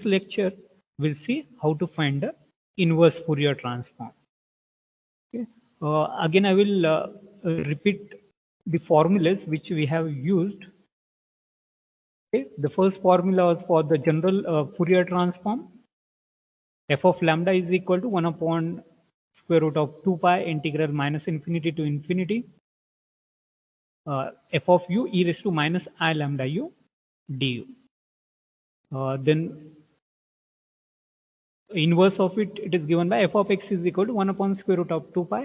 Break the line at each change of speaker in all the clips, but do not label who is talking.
lecture, we'll see how to find the inverse Fourier transform. Okay. Again, I will repeat the formulas which we have used. Okay. The first formula was for the general Fourier transform. F of lambda is equal to 1 upon square root of 2 pi integral minus infinity to infinity f of u e raised to minus I lambda u du. Then inverse of it is given by f of x is equal to 1 upon square root of 2 pi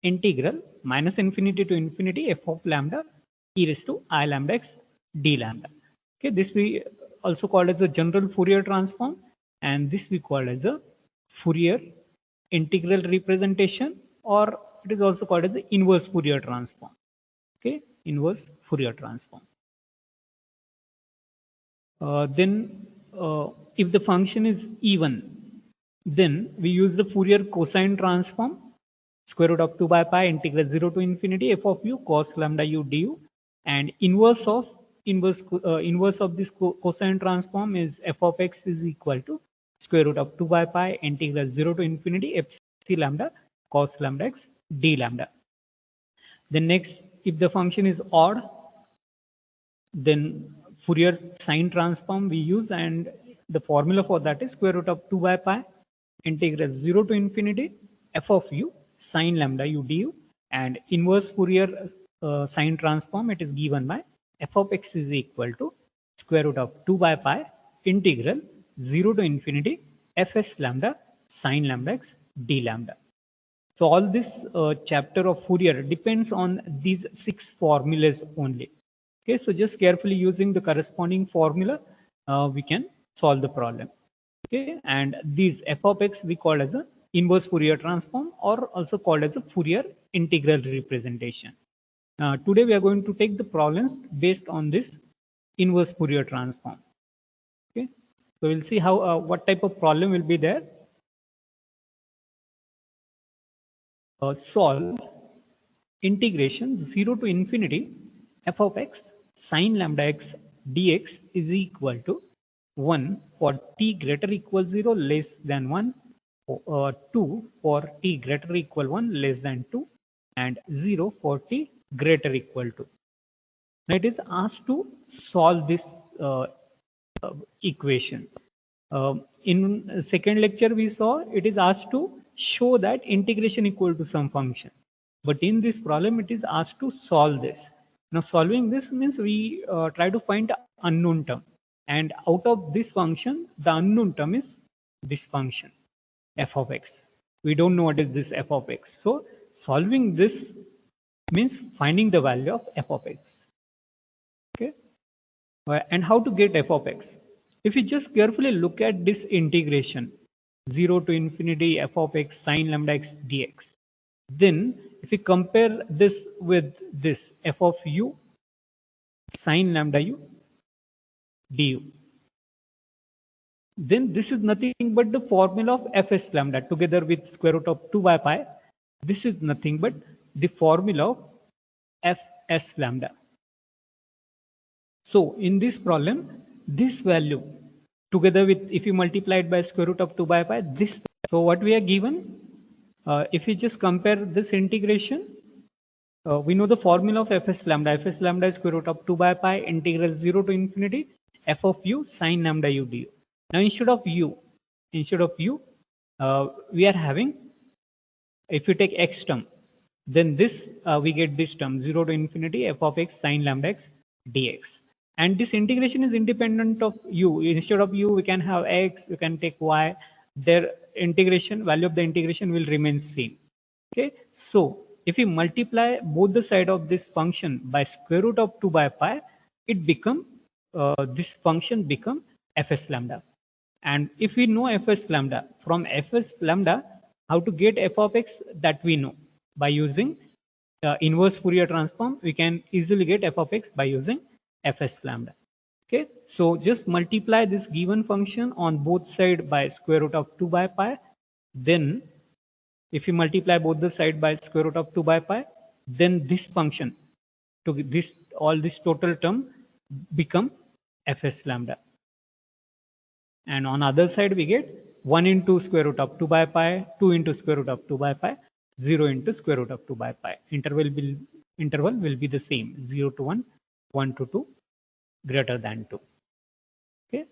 integral minus infinity to infinity f of lambda e raised to I lambda x d lambda. Okay, this we also called as a general Fourier transform, and this we call as a Fourier integral representation, or it is also called as the inverse Fourier transform. Okay, inverse Fourier transform. Then if the function is even, then we use the Fourier cosine transform, square root of 2 by pi integral 0 to infinity f of u cos lambda u du, and inverse of this cosine transform is f of x is equal to square root of 2 by pi integral 0 to infinity f c lambda cos lambda x d lambda. Then next, if the function is odd, then Fourier sine transform we use, and the formula for that is square root of 2 by pi integral 0 to infinity f of u sine lambda u du, and inverse Fourier sine transform, it is given by f of x is equal to square root of 2 by pi integral 0 to infinity fs lambda sine lambda x d lambda. So all this chapter of Fourier depends on these 6 formulas only. Okay, so just carefully using the corresponding formula, we can solve the problem. Okay, and these f of x we call as a inverse Fourier transform, or also called as a Fourier integral representation. Today we are going to take the problems based on this inverse Fourier transform. Okay, so we'll see how what type of problem will be there. Solve integration 0 to infinity f of x sine lambda x dx is equal to 1 for t greater equal 0 less than 1, 2 for t greater equal 1 less than 2, and 0 for t greater equal to. Now it is asked to solve this equation. In second lecture we saw it is asked to show that integration equal to some function. But in this problem, it is asked to solve this. Now, solving this means we try to find the unknown term. And out of this function, the unknown term is this function, f of x. We don't know what is this f of x. So, solving this means finding the value of f of x. Okay. And how to get f of x? If you just carefully look at this integration, 0 to infinity f of x sine lambda x dx, then if we compare this with this f of u sine lambda u du, then this is nothing but the formula of fs lambda together with square root of 2 by pi. This is nothing but the formula of fs lambda. So in this problem, this value together with, if you multiply it by square root of 2 by pi, this, so what we are given, if we just compare this integration, we know the formula of fs lambda. Fs lambda is square root of 2 by pi integral 0 to infinity f of u sine lambda u du. Now instead of u, we are having, if you take x term, then this we get this term 0 to infinity f of x sine lambda x dx. And this integration is independent of u. Instead of u, we can have x, we can take y. Their integration, value of the integration will remain same. Okay, so if we multiply both the side of this function by square root of 2 by pi, it become this function become fs lambda. And if we know fs lambda, from fs lambda, how to get f of x, that we know by using inverse Fourier transform. We can easily get f of x by using fs lambda. Okay, so just multiply this given function on both sides by square root of 2 by pi. Then if you multiply both the side by square root of 2 by pi, then this function to this, all this total term become fs lambda. And on other side, we get 1 into square root of 2 by pi, 2 into square root of 2 by pi, 0 into square root of 2 by pi. Interval will be the same, 0 to 1, 1 to 2, greater than 2. Okay.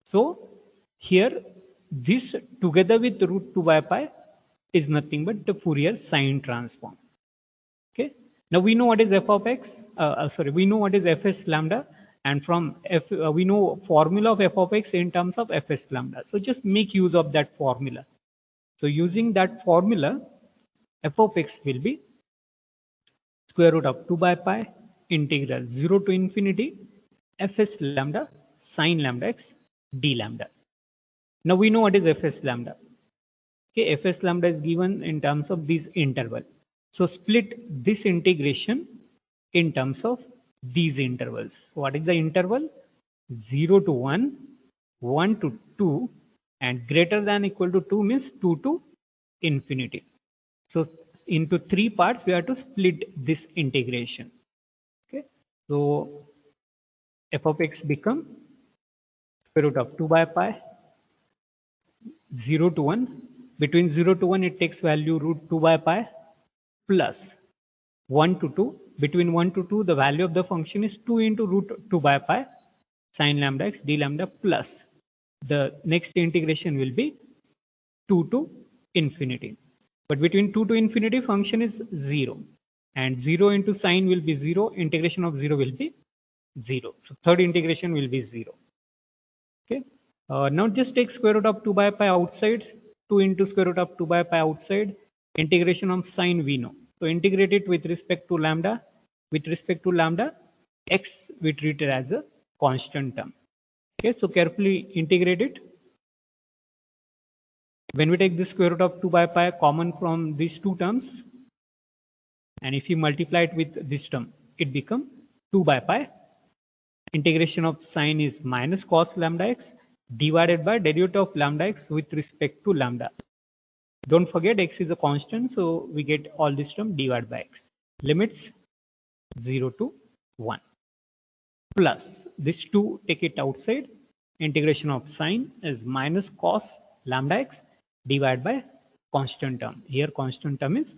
So here, this together with root 2 by pi is nothing but the Fourier sine transform. Okay. Now we know what is f of x. We know what is fs lambda, and from f we know formula of f of x in terms of fs lambda. So just make use of that formula. So using that formula, f of x will be square root of 2 by pi integral 0 to infinity fs lambda sine lambda x d lambda. Now we know what is fs lambda. Okay, fs lambda is given in terms of this interval. So split this integration in terms of these intervals. What is the interval? 0 to 1, 1 to 2, and greater than equal to 2 means 2 to infinity. So into 3 parts, we have to split this integration. Okay, so f of x become square root of 2 by pi 0 to 1. Between 0 to 1, it takes value root 2 by pi plus 1 to 2. Between 1 to 2, the value of the function is 2 into root 2 by pi sine lambda x d lambda plus the next integration will be 2 to infinity. But between 2 to infinity, function is 0. And 0 into sine will be 0. Integration of 0 will be 0. So third integration will be 0. Okay. Now just take square root of 2 by pi outside. 2 into square root of 2 by pi outside. Integration of sine we know. So integrate it with respect to lambda. With respect to lambda, x we treat it as a constant term. Okay. So carefully integrate it. When we take the square root of 2 by pi common from these two terms, and if you multiply it with this term, it becomes 2 by pi. Integration of sine is minus cos lambda x divided by derivative of lambda x with respect to lambda. Don't forget x is a constant, so we get all this term divided by x. Limits 0 to 1. Plus this 2, take it outside. Integration of sine is minus cos lambda x divided by constant term. Here constant term is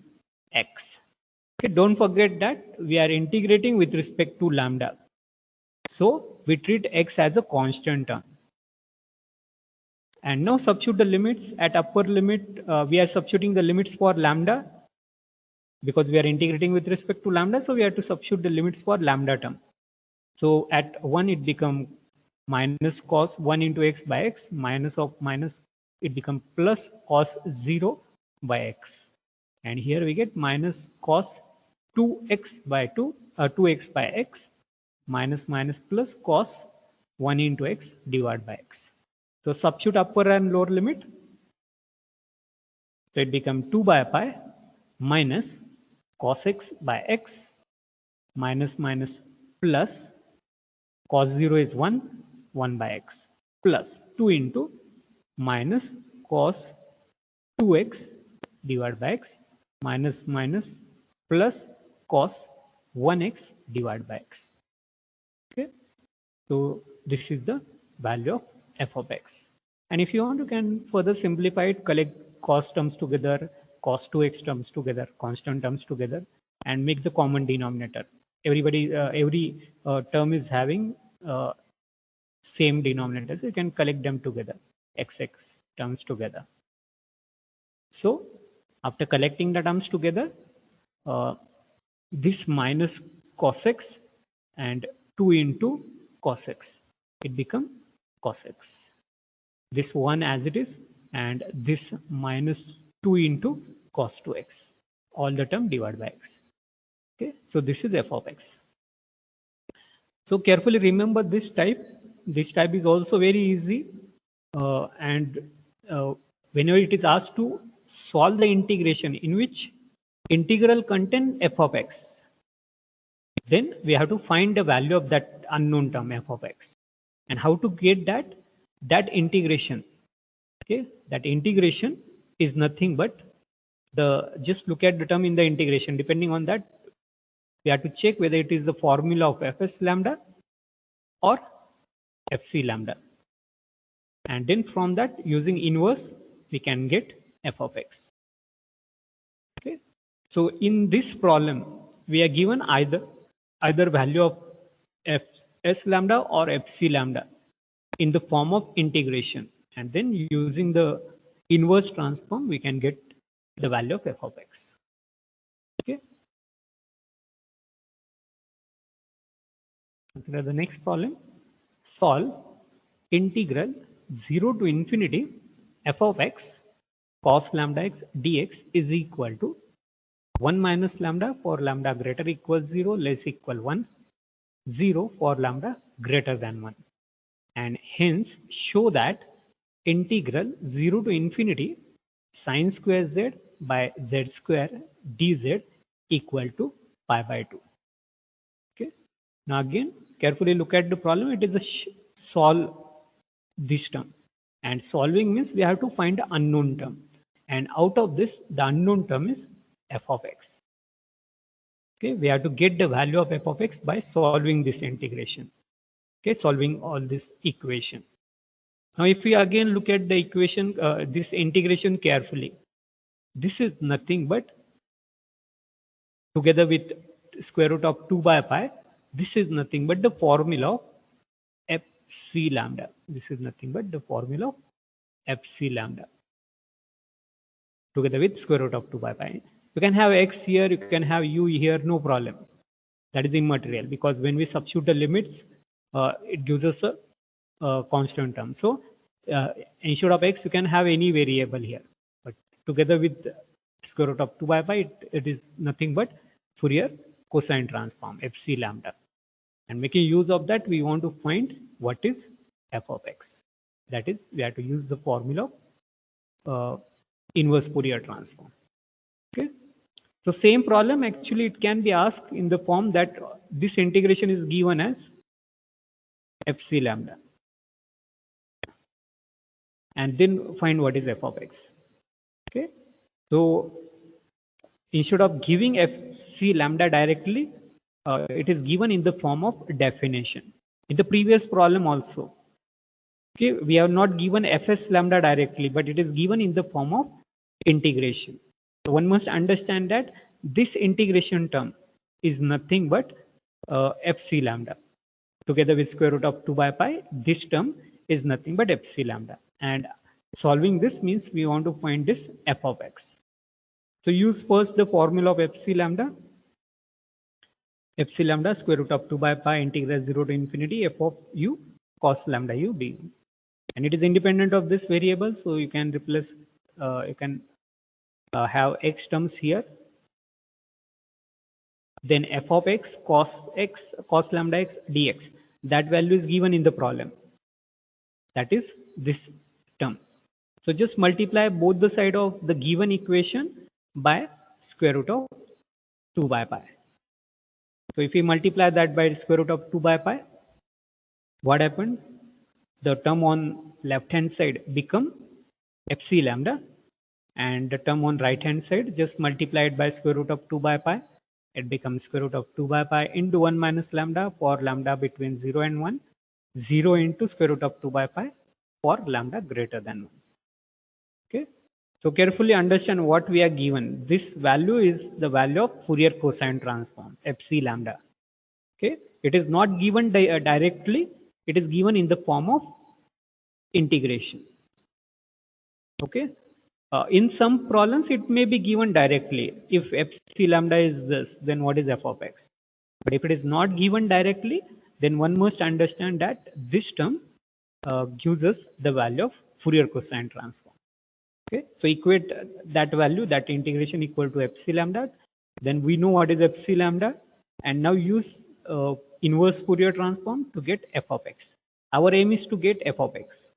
x. Okay, don't forget that we are integrating with respect to lambda. So we treat x as a constant term. And now substitute the limits. At upper limit, we are substituting the limits for lambda because we are integrating with respect to lambda. So we have to substitute the limits for lambda term. So at 1, it becomes minus cos 1 into x by x, minus of minus, it becomes plus cos 0 by x. And here we get minus cos 2x by 2x by x, minus minus plus cos 1 into x divided by x. So substitute upper and lower limit. So it becomes 2 by pi minus cos x by x minus minus plus cos 0 is 1, 1 by x plus 2 into minus cos 2x divided by x minus minus plus cos 1x divided by x. Okay. So this is the value of f of x. And if you want, you can further simplify it, collect cos terms together, cos 2x terms together, constant terms together, and make the common denominator. Every term is having same denominator, so you can collect them together, xx terms together. So after collecting the terms together, this minus cos x and 2 into cos x, it becomes cos x. This 1 as it is, and this minus 2 into cos 2x, all the term divided by x. Okay, so this is f of x. So carefully remember this type. This type is also very easy, and whenever it is asked to solve the integration in which integral contain f of x, then we have to find the value of that unknown term f of x. And how to get that integration? Okay, that integration is nothing but just look at the term in the integration. Depending on that, we have to check whether it is the formula of fs lambda or fc lambda. And then from that, using inverse, we can get f of x. Okay. So in this problem, we are given either value of f s lambda or f c lambda in the form of integration, and then using the inverse transform, we can get the value of f of x. Okay. Consider the next problem. Solve integral 0 to infinity f of x cos lambda x dx is equal to 1 minus lambda for lambda greater equals 0, less equal 1, 0 for lambda greater than 1. And hence show that integral 0 to infinity sine square z by z square dz equal to pi by 2. Okay. Now again, carefully look at the problem. It is a solve this term. And solving means we have to find the unknown term. And out of this, the unknown term is f of x. Okay, we have to get the value of f of x by solving this integration. Okay, solving all this equation. Now, if we again look at the equation, this integration carefully, this is nothing but together with square root of 2 by pi, this is nothing but the formula of fc lambda. This is nothing but the formula of fc lambda together with square root of 2 by pi. You can have x here, you can have u here, no problem. That is immaterial because when we substitute the limits, it gives us a constant term. So instead of x, you can have any variable here. But together with square root of 2 by pi, it is nothing but Fourier cosine transform, fc lambda. And making use of that, we want to find what is f of x. That is, we have to use the formula of inverse Fourier transform. Okay. So same problem, actually, it can be asked in the form that this integration is given as fc lambda. And then find what is f of x. Okay. So instead of giving fc lambda directly, it is given in the form of definition. In the previous problem also, okay, we have not given fs lambda directly, but it is given in the form of integration. So one must understand that this integration term is nothing but fc lambda. Together with square root of 2 by pi, this term is nothing but fc lambda. And solving this means we want to find this f of x. So use first the formula of fc lambda. Fc lambda square root of 2 by pi integral 0 to infinity f of u cos lambda u d. And it is independent of this variable, so you can replace, you can have x terms here. Then f of x cos lambda x dx. That value is given in the problem. That is this term. So just multiply both the side of the given equation by square root of 2 by pi. So if we multiply that by square root of 2 by pi, what happened? The term on left hand side become fc lambda, and the term on right hand side just multiplied by square root of 2 by pi. It becomes square root of 2 by pi into 1 minus lambda for lambda between 0 and 1, 0 into square root of 2 by pi for lambda greater than 1. Okay. So carefully understand what we are given. This value is the value of Fourier cosine transform, fc lambda. Okay. It is not given directly. It is given in the form of integration. Okay. In some problems, it may be given directly. If fc lambda is this, then what is f of x? But if it is not given directly, then one must understand that this term gives us the value of Fourier cosine transform. Okay, so equate that value, that integration equal to fc lambda. Then we know what is fc lambda, and now use inverse Fourier transform to get f of x. Our aim is to get f of x.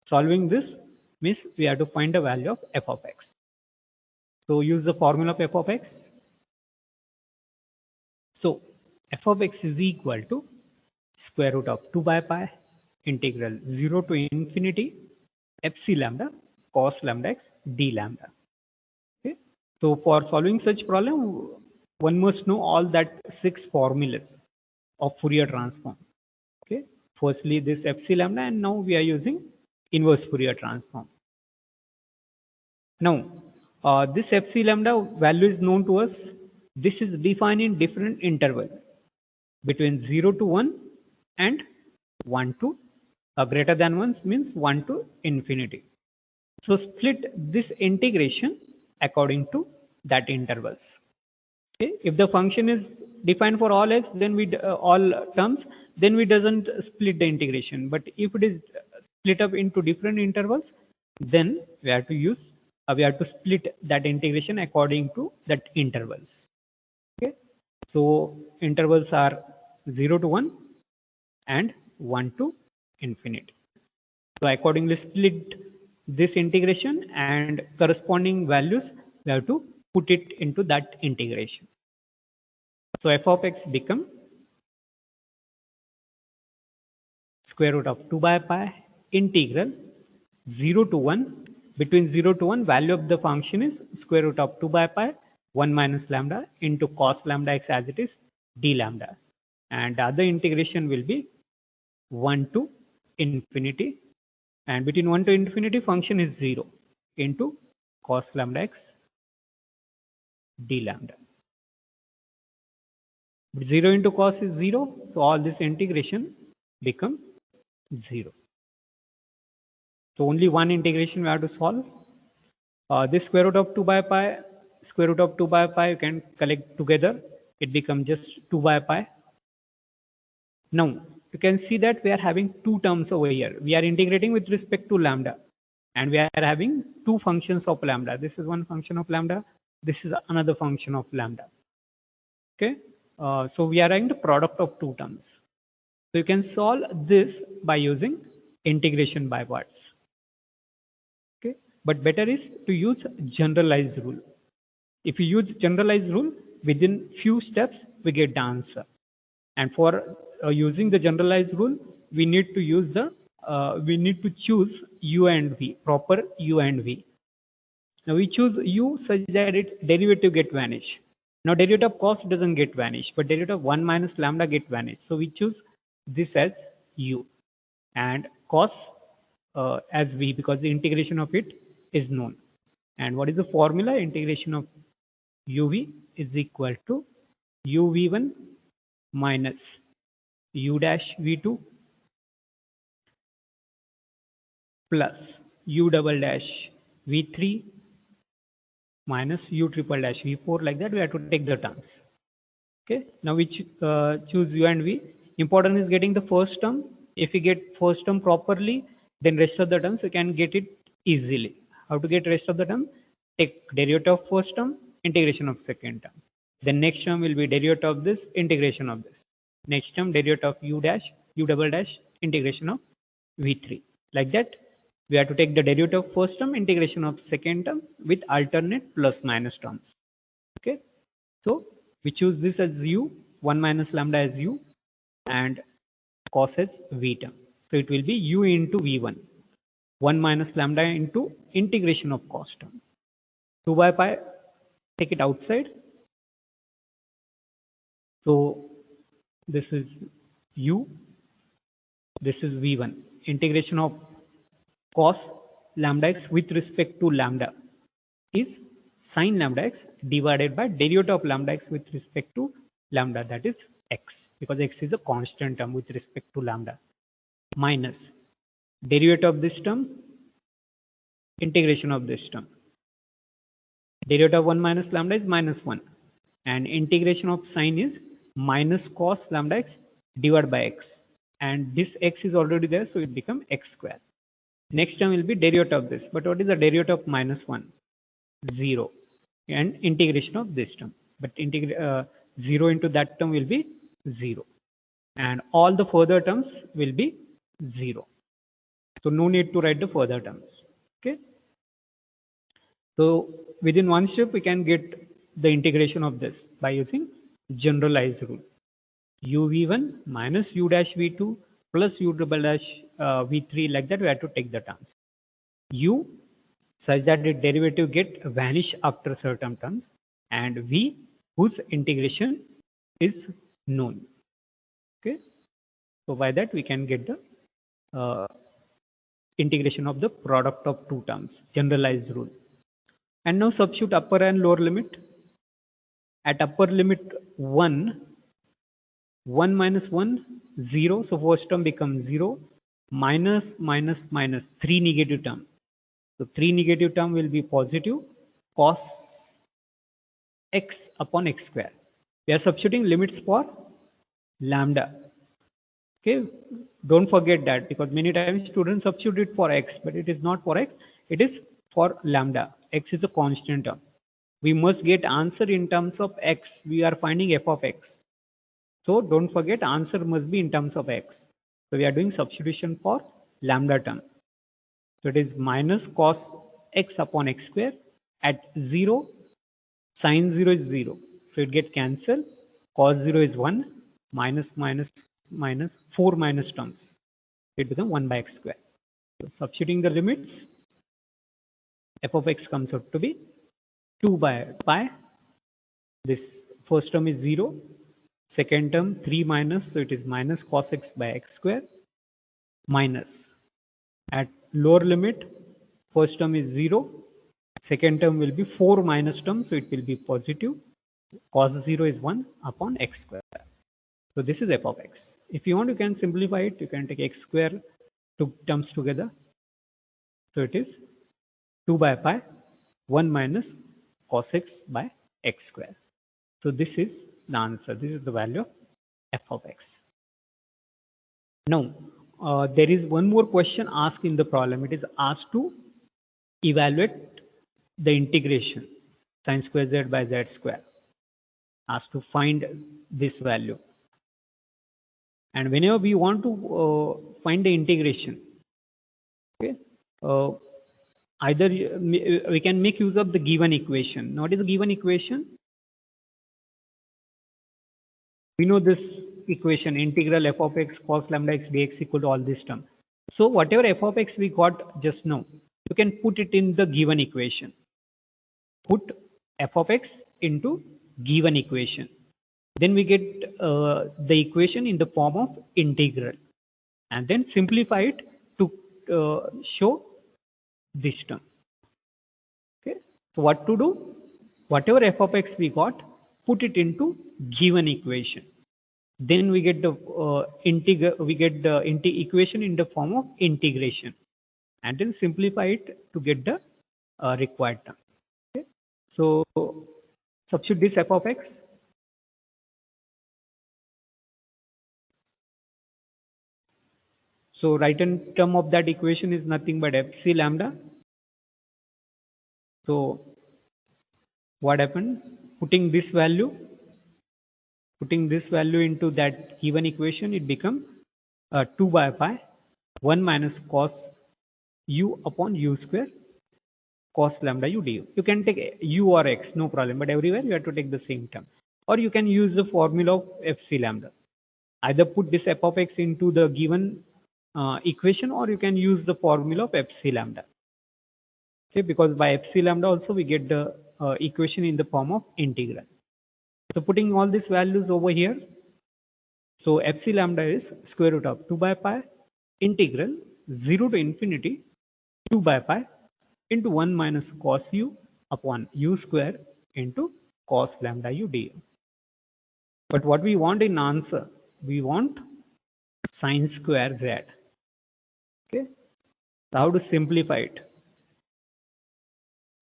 Solving this means we have to find the value of f of x. So use the formula of f of x. So f of x is equal to square root of 2 by pi integral 0 to infinity fc lambda cos lambda x d lambda. Okay. So for solving such problem, one must know all that 6 formulas of Fourier transform. Okay. Firstly, this fc lambda, and now we are using inverse Fourier transform. Now, this fc lambda value is known to us. This is defined in different interval between 0 to 1 and 1 to greater than 1 means 1 to infinity. So split this integration according to that intervals. Okay? If the function is defined for all x, then we all terms, then we doesn't split the integration. But if it is split up into different intervals, then we have to split that integration according to that intervals. Okay, so intervals are 0 to 1 and 1 to infinity. So accordingly split this integration and corresponding values we have to put it into that integration. So f of x become square root of 2 by pi integral 0 to 1. Between 0 to 1, value of the function is square root of 2 by pi 1 minus lambda into cos lambda x as it is d lambda. And the other integration will be 1 to infinity. And between 1 to infinity, function is 0 into cos lambda x d lambda. But 0 into cos is 0. So all this integration become 0. So only one integration we have to solve. This square root of 2 by pi, square root of 2 by pi, you can collect together. It becomes just 2 by pi. Now, you can see that we are having two terms over here. We are integrating with respect to lambda. And we are having two functions of lambda. This is one function of lambda. This is another function of lambda. Okay. So we are having the product of two terms. So you can solve this by using integration by parts. Okay. But better is to use generalized rule. If you use generalized rule, within few steps, we get the answer. And for using the generalized rule, we need to use the we need to choose u and v, proper u and v. Now we choose u such that its derivative get vanish. Now derivative of cos doesn't get vanish, but derivative of 1 minus lambda get vanish. So we choose this as u and cos as v, because the integration of it is known. And what is the formula? Integration of uv is equal to uv1 minus u dash v2 plus u double dash v3 minus u triple dash v4. Like that we have to take the terms. Okay, now we choose u and v. Important is getting the first term. If we get first term properly, then rest of the terms we can get it easily. How to get rest of the term? Take derivative of first term, integration of second term. The next term will be derivative of this, integration of this. Next term derivative of u dash, u double dash, integration of v3. Like that, we have to take the derivative of first term, integration of second term with alternate plus minus terms. Okay, so we choose this as u, 1 minus lambda as u, and cos as v term. So it will be u into v1, 1 minus lambda into integration of cos term. 2 by pi, take it outside. So this is u, this is v1, integration of cos lambda x with respect to lambda is sin lambda x divided by derivative of lambda x with respect to lambda, that is x, because x is a constant term with respect to lambda, minus derivative of this term, integration of this term. Derivative of 1 minus lambda is minus 1, and integration of sin is minus cos lambda x divided by x, and this x is already there, so it becomes x square. Next term will be derivative of this, but what is the derivative of minus 1? 0, and integration of this term, but 0 into that term will be 0, and all the further terms will be 0. So no need to write the further terms. Okay. So within one step, we can get the integration of this by using generalized rule. uv1 minus u dash v2 plus u double dash v3. Like that, we have to take the terms. U such that the derivative get vanish after certain terms, and v whose integration is known. Okay, so by that we can get the integration of the product of two terms, generalized rule. And now substitute upper and lower limit. At upper limit 1, 1 minus 1, 0. So first term becomes 0. Minus, minus, minus, 3 negative term. So 3 negative term will be positive cos x upon x square. We are substituting limits for lambda. Okay, don't forget that, because many times students substitute it for x, but it is not for x, it is for lambda. X is a constant term. We must get answer in terms of x. We are finding f of x. So don't forget, answer must be in terms of x. So we are doing substitution for lambda term. So it is minus cos x upon x square. At 0, sine 0 is 0. So it get cancelled. Cos 0 is 1. Minus, minus, minus 4 minus terms. It becomes 1 by x square. So substituting the limits, f of x comes out to be 2 by pi. This first term is 0. Second term 3 minus, so it is minus cos x by x square minus. At lower limit, first term is 0. Second term will be 4 minus term, so it will be positive. Cos 0 is 1 upon x square. So this is f of x. If you want, you can simplify it. You can take x square, two terms together. So it is 2 by pi 1 minus cos x by x square. So this is the answer. This is the value of f of x. Now, there is one more question asked in the problem. It is asked to evaluate the integration sin square z by z square. Asked to find this value. And whenever we want to find the integration, okay, either we can make use of the given equation. Now, what is the given equation? We know this equation, integral f of x cos lambda x dx equal to all this term. So whatever f of x we got just now, you can put it in the given equation. Put f of x into given equation. Then we get the equation in the form of integral. And then simplify it to show this term. Okay. So what to do? Whatever f of x we got, put it into given equation. Then we get the equation in the form of integration, and then simplify it to get the required term. Okay. So substitute this f of x. So right hand term of that equation is nothing but fc lambda. So what happened? Putting this value into that given equation, it becomes 2 by pi 1 minus cos u upon u square cos lambda u du. You can take u or x, no problem, but everywhere you have to take the same term. Or you can use the formula of fc lambda. Either put this f of x into the given equation, or you can use the formula of fc lambda. Okay, because by fc lambda also we get the equation in the form of integral. So putting all these values over here, so fc lambda is square root of 2 by pi integral 0 to infinity 2 by pi into 1 minus cos u upon u square into cos lambda u du. But what we want in answer, we want sin square z. Okay, so how to simplify it?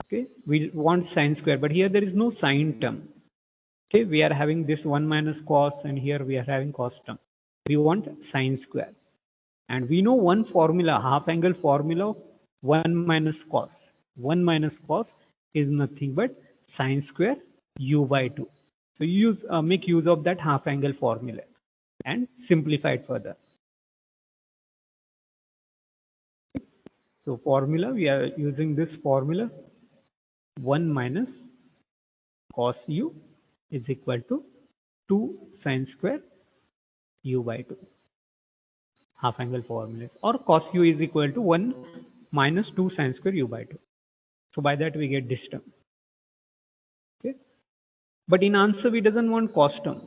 Okay, we want sin square, but here there is no sin term. Okay, we are having this 1 minus cos, and here we are having cos term. We want sin square. And we know one formula, half angle formula of 1 minus cos. 1 minus cos is nothing but sin square u by 2. So you make use of that half angle formula and simplify it further. So formula, we are using this formula, 1 minus cos u is equal to 2 sin square u by 2. Half angle formulas, or cos u is equal to 1 minus 2 sin square u by 2. So by that we get this term. Okay. But in answer we doesn't want cos term.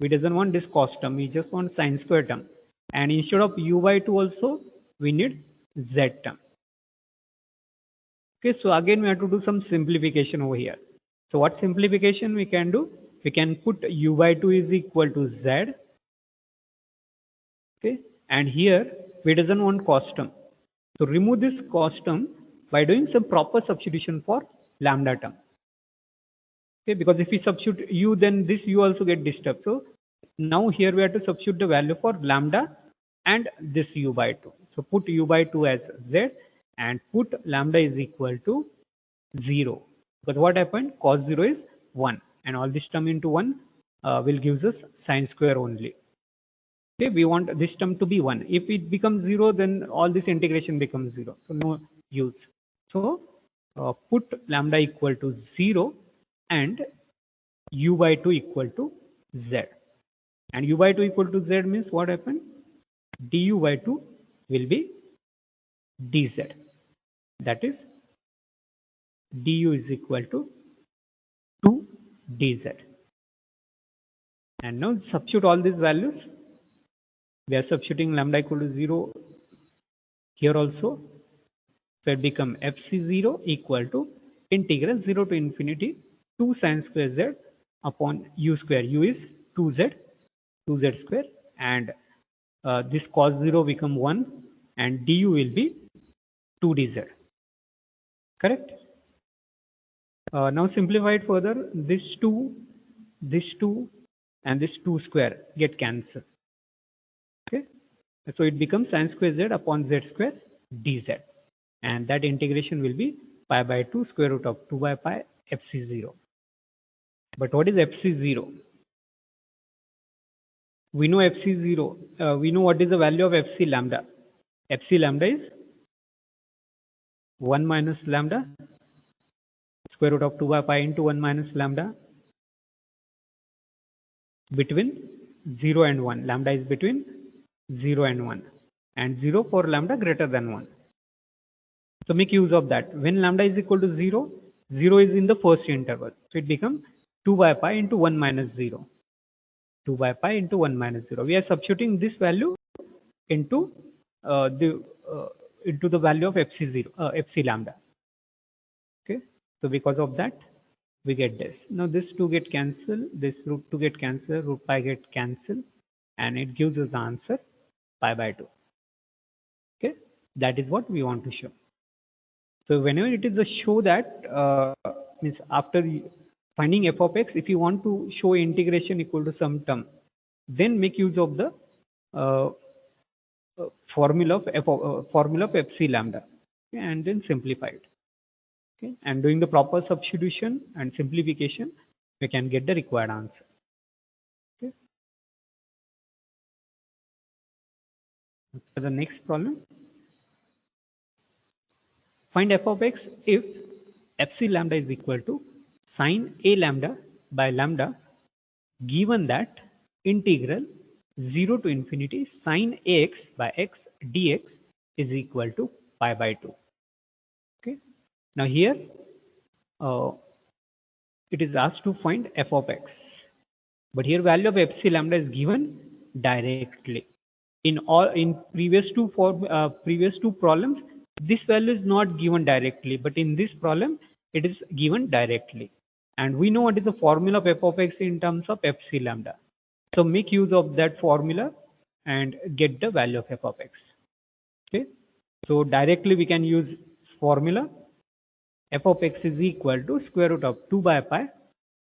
We doesn't want this cos term. We just want sin square term. And instead of u by 2 also we need z term. Okay, so again we have to do some simplification over here. So what simplification we can do? We can put u by 2 is equal to z. Okay, and here we doesn't want cos term. So remove this cos term by doing some proper substitution for lambda term. Okay, because if we substitute u, then this u also get disturbed. So now here we have to substitute the value for lambda and this u by 2. So put u by 2 as z and put lambda is equal to 0. Because what happened? Cos 0 is 1 and all this term into 1 will gives us sine square only. Okay, we want this term to be 1. If it becomes 0, then all this integration becomes 0. So no use. So put lambda equal to 0 and u by 2 equal to z. And u by 2 equal to z means what happened? Du by 2 will be dz. That is du is equal to 2 dz. And now substitute all these values. We are substituting lambda equal to 0 here also. So it become fc0 equal to integral 0 to infinity 2 sine square z upon u square. U is 2z square, and this cos 0 become 1 and du will be 2 dz. Correct? Now simplify it further. This 2 and this 2 square get cancelled. Okay, so it becomes sine square z upon z square dz, and that integration will be pi by 2 square root of 2 by pi fc0. But what is fc0? We know fc0. We know what is the value of fc lambda. Fc lambda is 1 minus lambda square root of 2 by pi into 1 minus lambda between 0 and 1. Lambda is between 0 and 1, and 0 for lambda greater than 1. So make use of that. When lambda is equal to 0, 0 is in the first interval. So it becomes 2 by pi into 1 minus 0. 2 by pi into 1 minus 0. We are substituting this value into the value of fc0, fc lambda. Okay. So because of that, we get this. Now this 2 get cancelled, this root 2 get cancelled, root pi get cancelled, and it gives us the answer pi by 2. Okay, that is what we want to show. So whenever it is a show that means after finding f of x, if you want to show integration equal to some term, then make use of the formula of fc lambda, okay, and then simplify it. Okay, and doing the proper substitution and simplification, we can get the required answer. Okay. For the next problem, find f of x if fc lambda is equal to sine a lambda by lambda, given that integral 0 to infinity sine ax by x dx is equal to pi by 2. Okay. Now here it is asked to find f of x, but here value of fc lambda is given directly. In previous two problems, this value is not given directly, but in this problem it is given directly, and we know what is the formula of f of x in terms of fc lambda. So make use of that formula and get the value of f of x. Okay, so directly we can use formula f of x is equal to square root of 2 by pi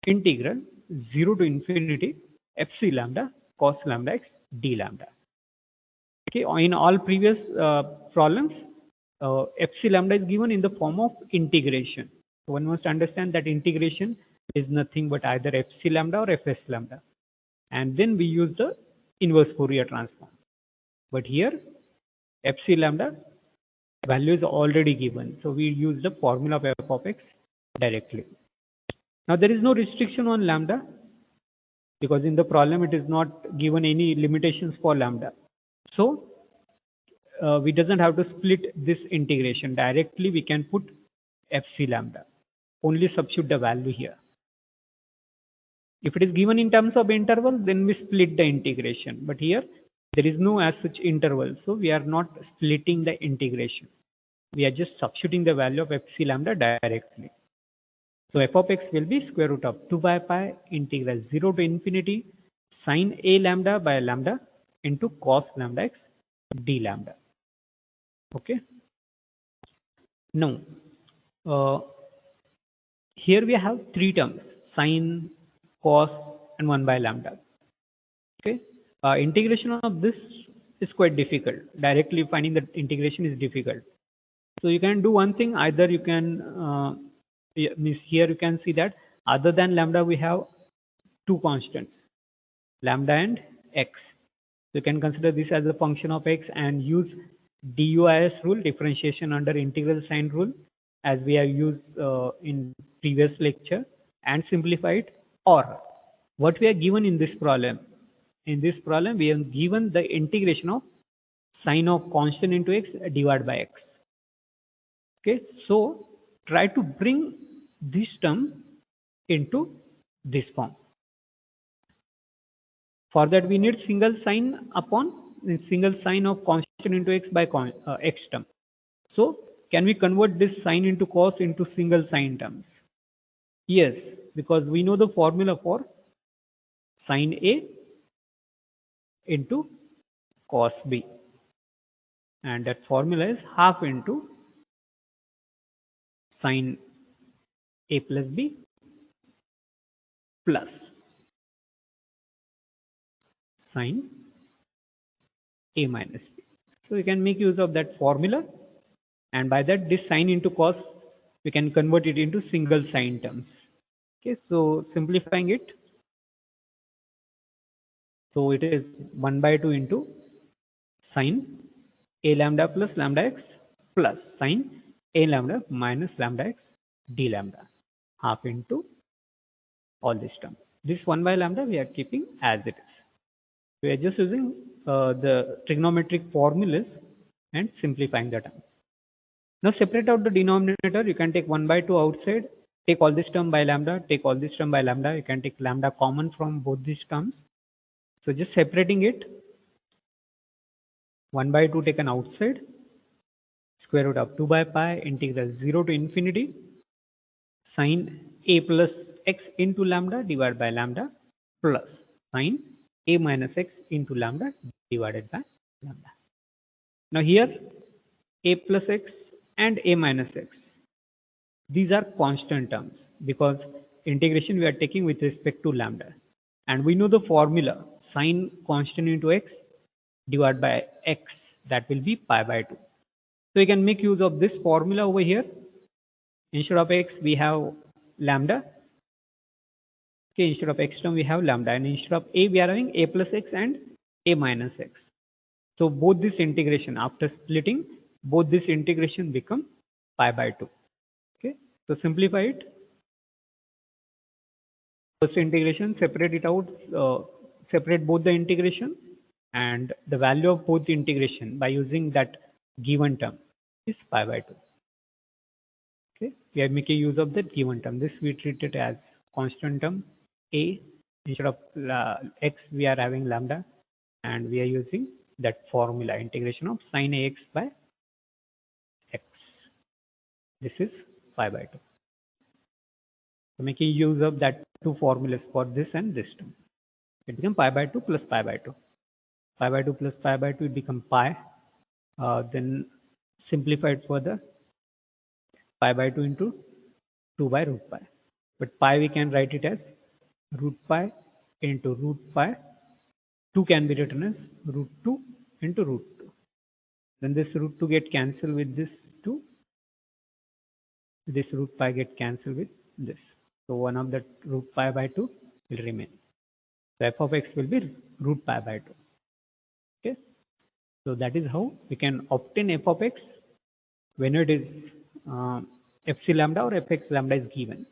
integral 0 to infinity fc lambda cos lambda x d lambda. Okay, in all previous problems, fc lambda is given in the form of integration. So one must understand that integration is nothing but either fc lambda or fs lambda, and then we use the inverse Fourier transform. But here fc lambda value is already given, so we use the formula of f of x directly. Now there is no restriction on lambda, because in the problem it is not given any limitations for lambda. So we doesn't have to split this integration directly. We can put fc lambda, only substitute the value here. If it is given in terms of interval, then we split the integration, but here There is no as such interval, so we are not splitting the integration. We are just substituting the value of fc lambda directly. So f of x will be square root of 2 by pi integral 0 to infinity sine a lambda by lambda into cos lambda x d lambda. Okay. Now, here we have three terms: sine, cos, and 1 by lambda. Okay. Integration of this is quite difficult. Directly finding the integration is difficult. So you can do one thing. Either you can means here you can see that other than lambda we have two constants, lambda and x. So you can consider this as a function of x and use DUIS rule, differentiation under integral sign rule, as we have used in previous lecture, and simplify it. Or what we are given in this problem. In this problem, we have given the integration of sine of constant into x divided by x. Okay, so try to bring this term into this form. For that, we need single sign of constant into x by x term. So can we convert this sign into cos into single sign terms? Yes, because we know the formula for sine A into cos B. And that formula is half into sine A plus B plus sine A minus B. So we can make use of that formula, and by that this sine into cos we can convert it into single sign terms. Okay, so simplifying it, so it is 1 by 2 into sine A lambda plus lambda x plus sine A lambda minus lambda x d lambda half into all this term. This 1 by lambda we are keeping as it is. We are just using the trigonometric formulas and simplifying the term. Now separate out the denominator. You can take 1 by 2 outside, take all this term by lambda, take all this term by lambda. You can take lambda common from both these terms. So just separating it, 1 by 2 taken outside, square root of 2 by pi integral 0 to infinity sine a plus x into lambda divided by lambda plus sine a minus x into lambda divided by lambda. Now here a plus x and a minus x, these are constant terms because integration we are taking with respect to lambda, and we know the formula sine constant into x divided by x, that will be pi by 2. So we can make use of this formula over here. Instead of x we have lambda. Okay, instead of x term we have lambda, and instead of a we are having a plus x and a minus x. So both this integration, after splitting, both this integration become pi by 2. Okay, so simplify it. First integration, separate it out, separate both the integration, and the value of both the integration by using that given term is pi by 2. Okay, we are making use of that given term. This we treat it as constant term a. Instead of x we are having lambda, and we are using that formula integration of sine ax by x. This is pi by 2. So making use of that two formulas for this and this term, it becomes pi by 2 plus pi by 2. Pi by 2 plus pi by 2 it become pi. Then simplified further, pi by 2 into 2 by root pi. But pi we can write it as root pi into root pi. 2 can be written as root 2 into root 2. Then this root 2 get cancelled with this 2. This root pi get cancelled with this. So one of the root pi by 2 will remain. So f of x will be root pi by 2. Okay. So that is how we can obtain f of x when it is fc lambda or fx lambda is given.